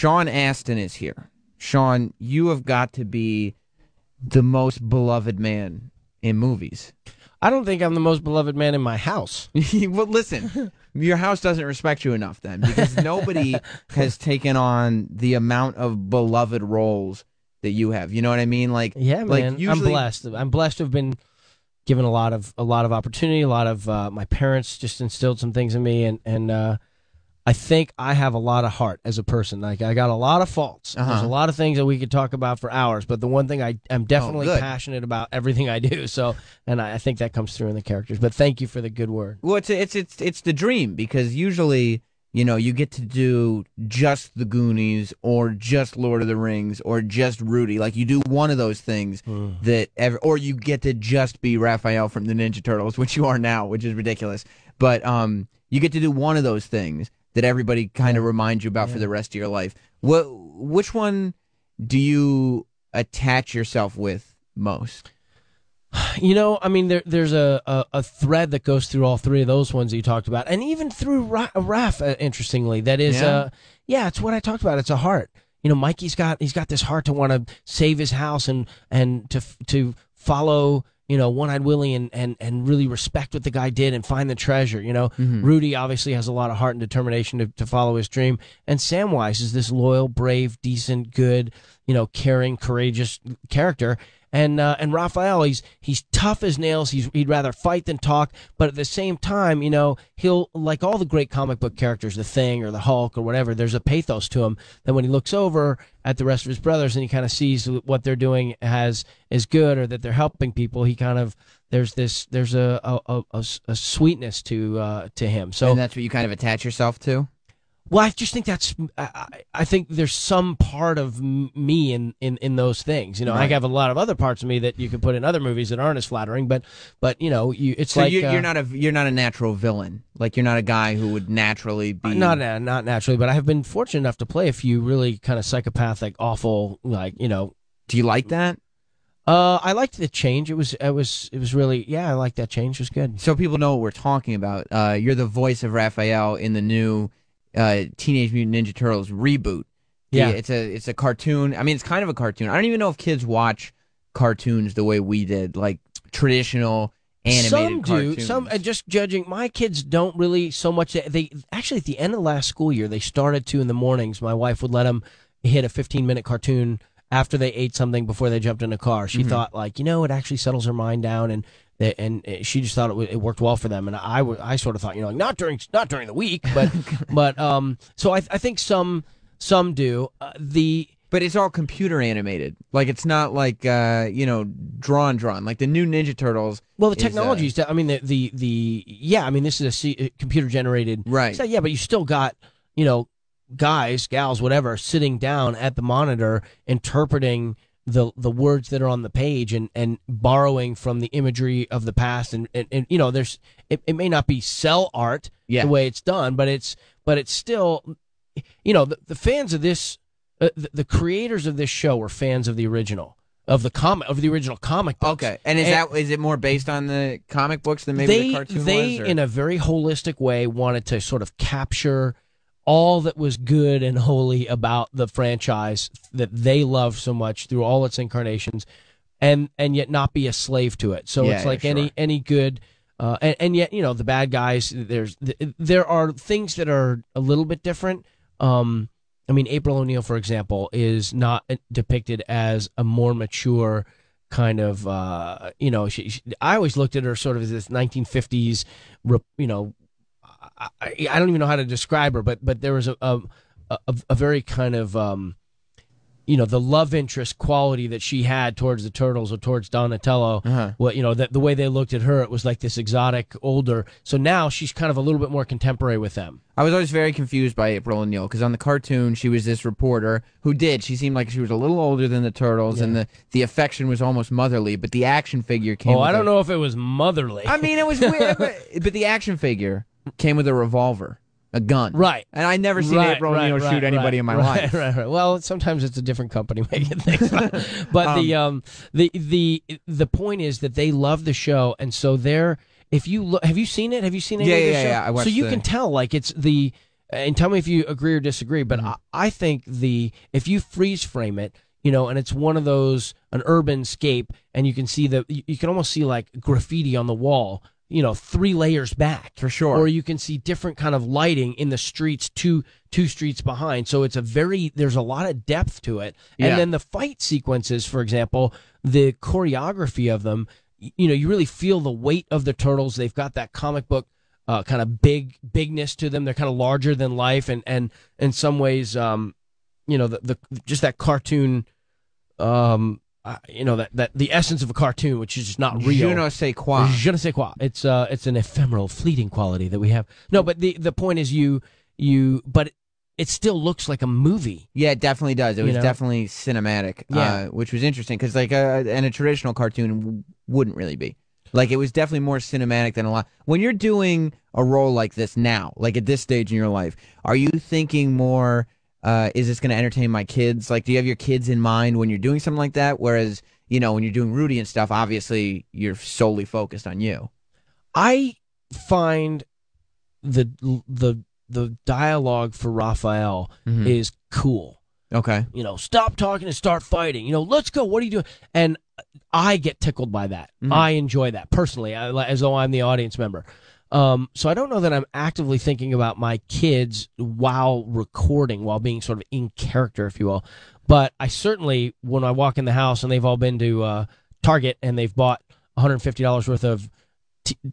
Sean Astin is here. Sean, you have got to be the most beloved man in movies. I don't think I'm the most beloved man in my house. Well, listen, your house doesn't respect you enough then, because nobody has taken on the amount of beloved roles that you have. You know what I mean? Like, yeah, man, usually, I'm blessed. I'm blessed to have been given a lot of opportunity. A lot of my parents just instilled some things in me, and I think I have a lot of heart as a person. Like, I got a lot of faults. There's a lot of things that we could talk about for hours, but the one thing I'm definitely passionate about everything I do. So, and I think that comes through in the characters. But thank you for the good word. Well, it's the dream, because usually, you know, you get to do just the Goonies or just Lord of the Rings or just Rudy. Like, you do one of those things or you get to just be Raphael from the Ninja Turtles, which you are now, which is ridiculous. But you get to do one of those things that everybody kind of reminds you about for the rest of your life. Which one do you attach yourself with most? You know, I mean, there's a thread that goes through all three of those ones that you talked about, and even through Raph, interestingly. That is, it's what I talked about. It's a heart. You know, Mikey's got this heart to want to save his house and to follow, you know, One-Eyed Willie and really respect what the guy did and find the treasure. You know, Rudy obviously has a lot of heart and determination to follow his dream, and Samwise is this loyal, brave, decent, good, you know, caring, courageous character. And Raphael, he's tough as nails. He'd rather fight than talk, but at the same time, you know, he'll, like all the great comic book characters, the Thing or the Hulk or whatever, there's a pathos to him that when he looks over at the rest of his brothers and he kind of sees what they're doing is good, or that they're helping people, he kind of there's a sweetness to him. So, and that's what you kind of attach yourself to. Well, I just think I think there's some part of me in those things. You know, I have a lot of other parts of me that you could put in other movies that aren't as flattering. But you know, it's so like you're not a natural villain. Like, you're not a guy who would naturally be not naturally. But I have been fortunate enough to play a few really kind of psychopathic, awful, like, you know. Do you like that? I liked the change. It was really, I liked that change. It was good. So people know what we're talking about. You're the voice of Raphael in the new Teenage Mutant Ninja Turtles reboot. Yeah, it's a cartoon. I mean, it's kind of a cartoon. I don't even know if kids watch cartoons the way we did, like traditional animated cartoons. Some just judging. My kids don't really so much. They actually, at the end of the last school year, they started to in the mornings. My wife would let them hit a 15-minute cartoon after they ate something before they jumped in a car. She thought, like, you know, it actually settles her mind down, and she just thought it worked well for them. And I sort of thought, you know, like, not during the week, but so I think some do. But it's all computer animated. Like, it's not like you know, drawn. Like the new Ninja Turtles. Well, the technology is. I mean, I mean, this is a computer generated. Right. So, yeah, but you still got, you know, guys, gals, whatever, sitting down at the monitor interpreting the words that are on the page and borrowing from the imagery of the past, and you know, there's it may not be cell art the way it's done, but it's still, you know, the fans of this, the creators of this show were fans of the original original comic books. Okay, and is it more based on the comic books than maybe the cartoon was? They in a very holistic way wanted to sort of capture all that was good and holy about the franchise that they love so much through all its incarnations, and yet not be a slave to it. So it's like any good, and yet, you know, the bad guys. There are things that are a little bit different. I mean, April O'Neil, for example, is not depicted as a more mature kind of, you know. I always looked at her sort of as this 1950s, you know. I don't even know how to describe her, but there was a very kind of, you know, the love interest quality that she had towards the Turtles or towards Donatello. Well, you know, the way they looked at her, it was like this exotic, older. So now she's kind of a little bit more contemporary with them. I was always very confused by April O'Neil, because on the cartoon she was this reporter she seemed like she was a little older than the Turtles, and the affection was almost motherly, but the action figure came. I don't know if it was motherly. I mean, it was weird, but the action figure came with a revolver, a gun. Right. And I never seen April O'Neil shoot anybody in my life. Right. Well, sometimes it's a different company making things. But the point is that they love the show, and so they're, if you look, have you seen it? Have you seen any of the show? Yeah. I watched so you can tell, like, it's and tell me if you agree or disagree, but I think if you freeze frame it, and it's one of those, an urban scape, and you can see you can almost see like graffiti on the wall, 3 layers back. For sure. Or you can see different kind of lighting in the streets, two streets behind. So there's a lot of depth to it. And then the fight sequences, for example, the choreography of them, you really feel the weight of the turtles. They've got that comic book kind of bigness to them. They're kind of larger than life, and in some ways, just that cartoon, that the essence of a cartoon, which is just not real. Je ne sais quoi. Je ne sais quoi. It's an ephemeral, fleeting quality that we have. No, but the point is but it still looks like a movie. Yeah, it definitely does. It was definitely cinematic, which was interesting because and a traditional cartoon wouldn't really be. Like, it was definitely more cinematic than a lot. When you're doing a role like this now, like at this stage in your life, are you thinking more, is this going to entertain my kids? Like, do you have your kids in mind when you're doing something like that? Whereas, when you're doing Rudy and stuff, obviously you're solely focused on you. I find the dialogue for Raphael is cool. Okay. Stop talking and start fighting. Let's go. What are you doing? And I get tickled by that. I enjoy that personally, as though I'm the audience member. So I don't know that I'm actively thinking about my kids while recording, while being sort of in character, if you will. But I certainly, when I walk in the house and they've all been to Target and they've bought $150 worth of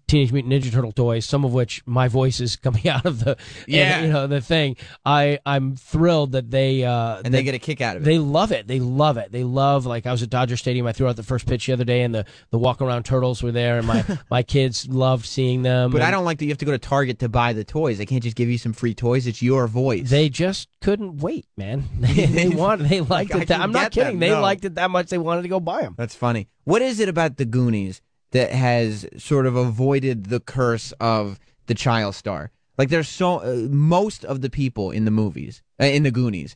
Teenage Mutant Ninja Turtle toys, some of which my voice is coming out of the the thing. I'm thrilled that they they get a kick out of it. They love it. They love, like, I was at Dodger Stadium. I threw out the first pitch the other day, and the walk around turtles were there, and my kids loved seeing them. But I don't like that you have to go to Target to buy the toys. They can't just give you some free toys. It's your voice. They just couldn't wait, man. They liked it. I'm not kidding. They liked it that much. They wanted to go buy them. That's funny. What is it about the Goonies that has sort of avoided the curse of the child star? Like, there's most of the people in the movies, in the Goonies,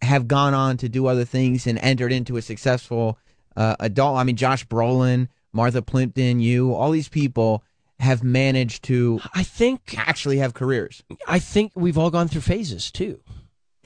have gone on to do other things and entered into a successful adult. I mean, Josh Brolin, Martha Plimpton, all these people have managed to, I think, actually have careers. I think we've all gone through phases too.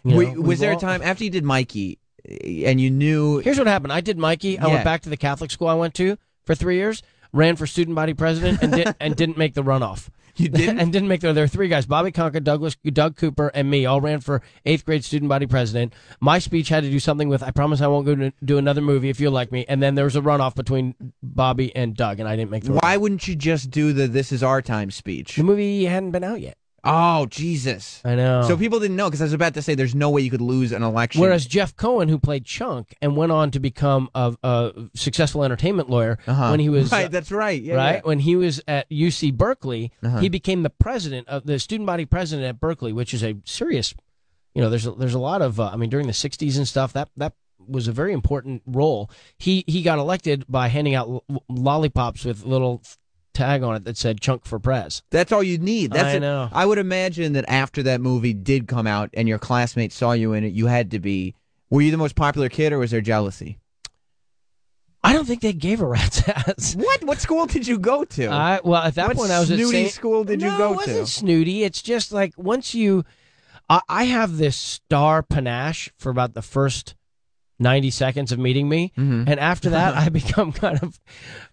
Was there a time after you did Mikey and you knew? Here's what happened. I did Mikey. I went back to the Catholic school I went to for 3 years. Ran for student body president and didn't make the runoff. You didn't? And didn't make there were 3 guys: Bobby Conker, Doug Cooper, and me. All ran for 8th grade student body president. My speech had to do something with, "I promise I won't go to do another movie if you like me." And then there was a runoff between Bobby and Doug, and I didn't make the runoff. Why wouldn't you just do the "This Is Our Time" speech? The movie hadn't been out yet. Oh, Jesus. I know. So people didn't know, because I was about to say there's no way you could lose an election. Whereas Jeff Cohen, who played Chunk and went on to become a successful entertainment lawyer when he was... Right, that's right. Yeah, right? Yeah. When he was at UC Berkeley, he became the president of the student body president at Berkeley, which is a serious... there's a lot of... during the 60s and stuff, that was a very important role. He got elected by handing out lollipops with little tag on it that said "Chunk for Prez." That's all you need. I know. I would imagine that after that movie did come out and your classmates saw you in it, you had to be... Were you the most popular kid, or was there jealousy? I don't think they gave a rat's ass. What school did you go to? Well, at that point, I was at snooty school did you go to? No, it wasn't snooty. It's just like, once you... I have this star panache for about the first 90 seconds of meeting me, and after that I become kind of,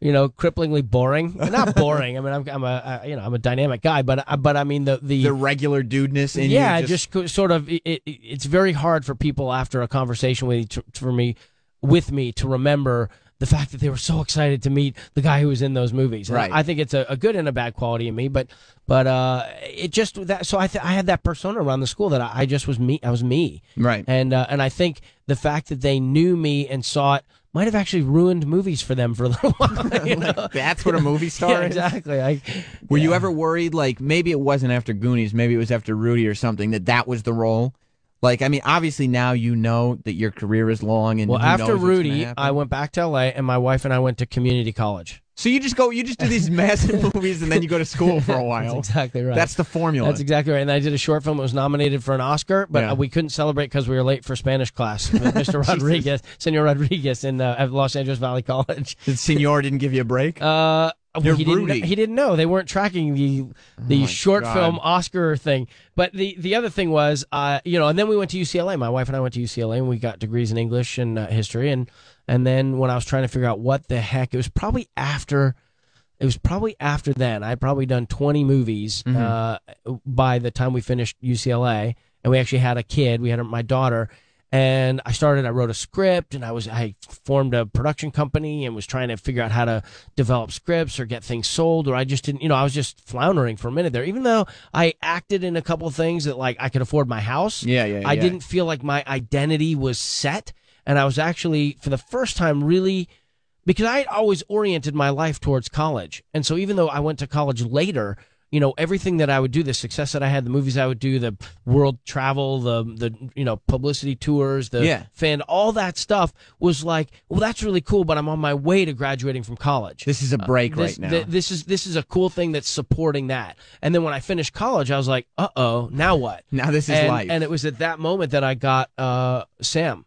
cripplingly boring. Not boring. I mean, I'm a dynamic guy, but I mean the regular dudeness in you. Just sort of. It's very hard for people after a conversation with me to remember the fact that they were so excited to meet the guy who was in those movies. And right. I think it's a good and a bad quality in me, but it just that. So I had that persona around the school that I just was me. I was me. Right. And I think the fact that they knew me and saw it might have actually ruined movies for them for a little while. That's what a movie star is? Exactly. Were you ever worried, like, maybe it wasn't after Goonies, maybe it was after Rudy or something, that was the role? Like, I mean, obviously now you know that your career is long, and after Rudy, I went back to LA, and my wife and I went to community college. So you just do these massive movies, and then you go to school for a while. That's exactly right. That's the formula. That's exactly right. And I did a short film that was nominated for an Oscar, but we couldn't celebrate because we were late for Spanish class with Mr. Rodriguez, Senor Rodriguez, at Los Angeles Valley College. The Senor didn't give you a break? You're he Rudy. He didn't know. They weren't tracking the short film Oscar thing. But the other thing was, and then we went to UCLA. My wife and I went to UCLA, and we got degrees in English and history. And then when I was trying to figure out what the heck, it was probably after then. I'd probably done 20 movies by the time we finished UCLA, and we actually had a kid. We had my daughter. And I wrote a script, and I formed a production company and was trying to figure out how to develop scripts or get things sold, or I just didn't, I was just floundering for a minute there. Even though I acted in a couple of things that, like, I could afford my house. I didn't feel like my identity was set. And I was actually, for the first time, really, because I had always oriented my life towards college. And so even though I went to college later, everything that I would do, the success that I had, the movies I would do, the world travel, the publicity tours, the fan, all that stuff was like, well, that's really cool, but I'm on my way to graduating from college. This is a break right now. This is a cool thing that's supporting that. And then when I finished college, I was like, uh-oh, now what? Now this is life. And it was at that moment that I got Sam.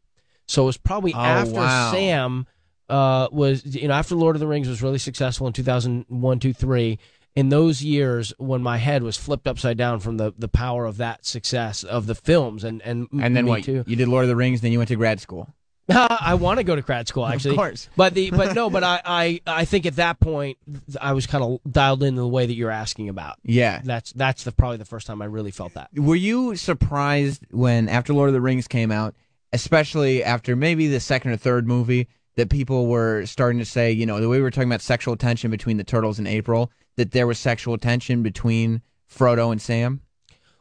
So it was probably after Sam was, after Lord of the Rings was really successful in 2001, 2, 3. In those years, when my head was flipped upside down from the power of that success of the films, and then what? Too. You did Lord of the Rings, then you went to grad school. I want to go to grad school, actually. Of course. But I think at that point I was kind of dialed in the way that you're asking about. Yeah. That's probably the first time I really felt that. Were you surprised when after Lord of the Rings came out, especially after maybe the second or third movie, that people were starting to say, the way we were talking about sexual tension between the Turtles and April, that there was sexual tension between Frodo and Sam?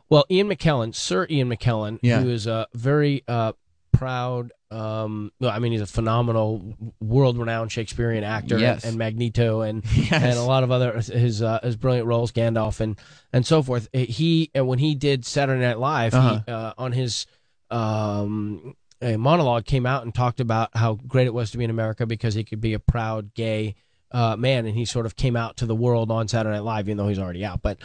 Well, Sir Ian McKellen, who is a very proud, he's a phenomenal, world-renowned Shakespearean actor, and Magneto, and a lot of other his brilliant roles, Gandalf, and so forth. When he did Saturday Night Live, he, on his a monologue, came out and talked about how great it was to be in America because he could be a proud gay man, and he sort of came out to the world on Saturday Night Live, even though he's already out. But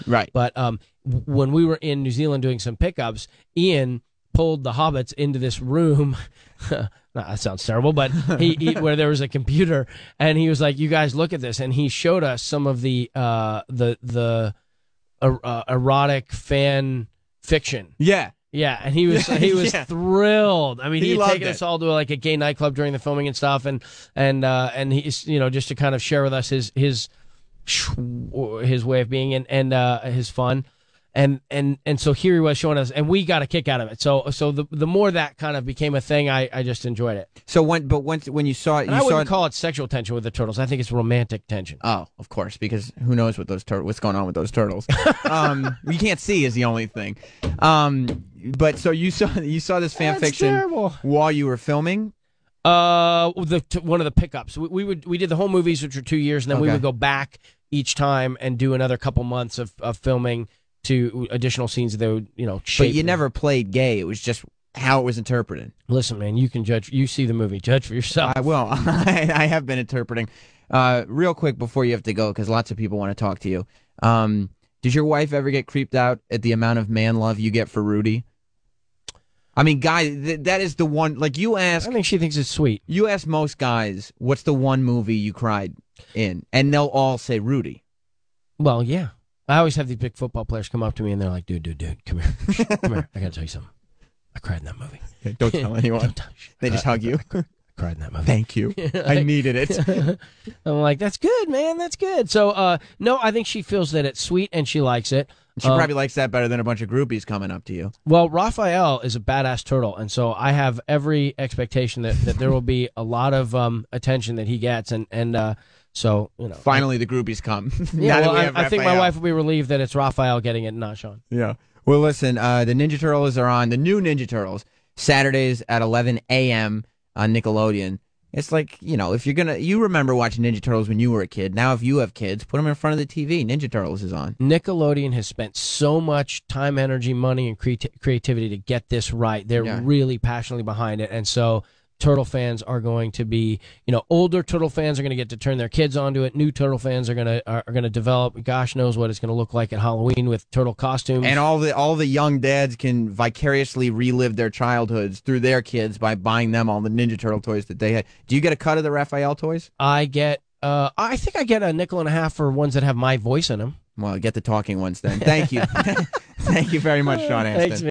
when we were in New Zealand doing some pickups, Ian pulled the hobbits into this room. That sounds terrible, but he where there was a computer, and he was like, "You guys look at this," and he showed us some of the erotic fan fiction. Yeah, and he was thrilled. I mean, he had taken us all to like a gay nightclub during the filming and stuff, and he's just to kind of share with us his way of being and his fun, and so here he was showing us, and we got a kick out of it. So the more that kind of became a thing, I just enjoyed it. So when you saw it, I wouldn't call it sexual tension with the Turtles. I think it's romantic tension. Oh, of course, because who knows what's going on with those turtles? You can't see is the only thing. But so you saw this fan fiction while you were filming? One of the pickups. We did the whole movies, which were 2 years, and then we would go back each time and do another couple months of filming to additional scenes that they would shape. But you never played gay. It was just how it was interpreted. Listen, man, you can judge. You see the movie, judge for yourself. I will. I have been interpreting. Real quick before you have to go, because lots of people want to talk to you. Did your wife ever get creeped out at the amount of man love you get for Rudy? I mean, guys, that is the one. Like, you ask. I think she thinks it's sweet. You ask most guys, what's the one movie you cried in, and they'll all say Rudy. Well, yeah. I always have these big football players come up to me and they're like, dude, come here. Come here. I got to tell you something. I cried in that movie. Okay, don't tell anyone. They just hug you. I cried in that movie. Thank you. I needed it. I'm like, that's good, man. That's good. So, no, I think she feels that it's sweet and she likes it. She probably likes that better than a bunch of groupies coming up to you. Well, Raphael is a badass turtle, and so I have every expectation that there will be a lot of attention that he gets, and so finally the groupies come. Yeah, well, I think my wife will be relieved that it's Raphael getting it, not Sean. Yeah. Well, listen, the Ninja Turtles are on the new Ninja Turtles Saturdays at 11 a.m. on Nickelodeon. It's like, if you're you remember watching Ninja Turtles when you were a kid. Now, if you have kids, put them in front of the TV. Ninja Turtles is on. Nickelodeon has spent so much time, energy, money, and creativity to get this right. They're really passionately behind it. And so Turtle fans are going to be, older Turtle fans are going to get to turn their kids onto it. New Turtle fans are going to develop. Gosh knows what it's going to look like at Halloween with turtle costumes. And all the young dads can vicariously relive their childhoods through their kids by buying them all the Ninja Turtle toys that they had. Do you get a cut of the Raphael toys? I get I think I get a $1.50 for ones that have my voice in them. Well, get the talking ones then. Thank you. Thank you very much, Sean Astin. Thanks, man.